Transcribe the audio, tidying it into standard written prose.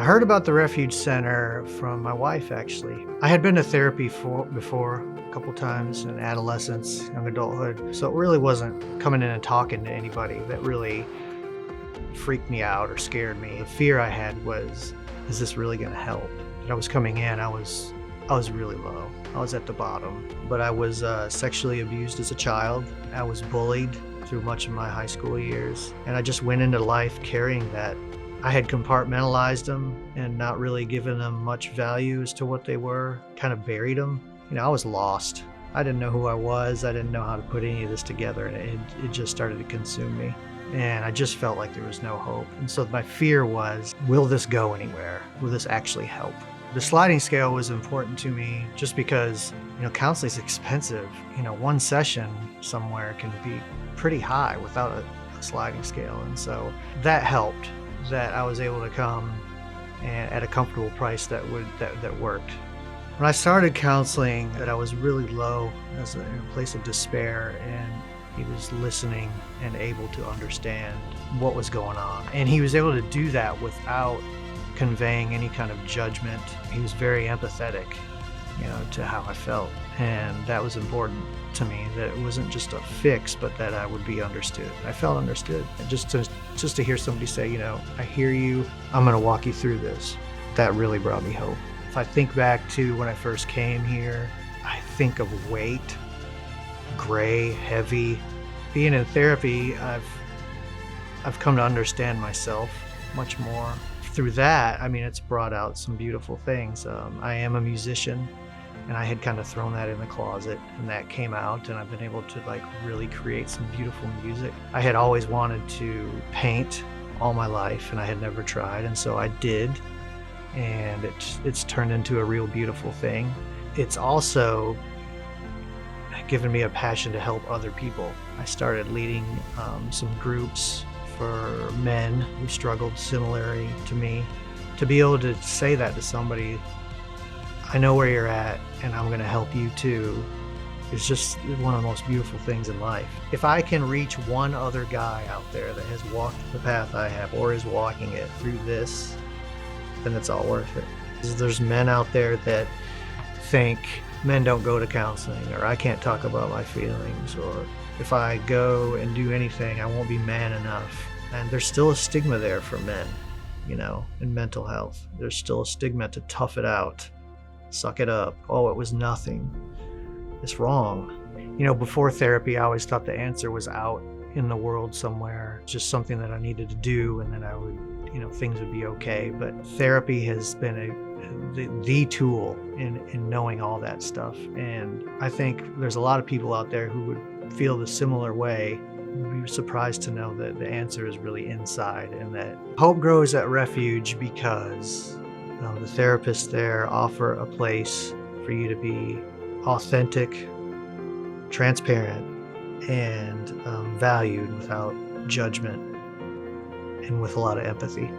I heard about the Refuge Center from my wife, actually. I had been to therapy before a couple times in adolescence, young adulthood, so it really wasn't coming in and talking to anybody that really freaked me out or scared me. The fear I had was, is this really going to help? And I was coming in, I was really low. I was at the bottom, but I was sexually abused as a child. I was bullied through much of my high school years, and I just went into life carrying that. I had compartmentalized them and not really given them much value as to what they were, kind of buried them. I was lost. I didn't know who I was. I didn't know how to put any of this together, and it just started to consume me. And I just felt like there was no hope. And so my fear was, will this go anywhere? Will this actually help? The sliding scale was important to me just because, counseling is expensive. One session somewhere can be pretty high without a sliding scale. And so that helped, that I was able to come and at a comfortable price that worked. When I started counseling, that I was really low, in a place of despair, and he was listening and able to understand what was going on. And he was able to do that without conveying any kind of judgment. He was very empathetic, to how I felt. And that was important to me, that it wasn't just a fix, but that I would be understood. I felt understood. And just to hear somebody say, I hear you, I'm gonna walk you through this, that really brought me hope. If I think back to when I first came here, I think of weight, gray, heavy. Being in therapy, I've come to understand myself much more. Through that, it's brought out some beautiful things. I am a musician, and I had kind of thrown that in the closet, and that came out, and I've been able to really create some beautiful music. I had always wanted to paint all my life, and I had never tried, and so I did, and it's turned into a real beautiful thing. It's also given me a passion to help other people. I started leading some groups for men who struggled similarly to me. To be able to say that to somebody, I know where you're at and I'm gonna help you too, is just one of the most beautiful things in life. If I can reach one other guy out there that has walked the path I have or is walking it through this, then it's all worth it. There's men out there that think men don't go to counseling, or I can't talk about my feelings, or if I go and do anything, I won't be man enough. And there's still a stigma there for men, in mental health. There's still a stigma to tough it out, suck it up. Oh, it was nothing. It's wrong. Before therapy, I always thought the answer was out in the world somewhere, just something that I needed to do, and then I would, things would be okay. But therapy has been the tool in knowing all that stuff. And I think there's a lot of people out there who would feel the similar way. We were surprised to know that the answer is really inside, and that hope grows at Refuge because the therapists there offer a place for you to be authentic, transparent, and valued without judgment, and with a lot of empathy.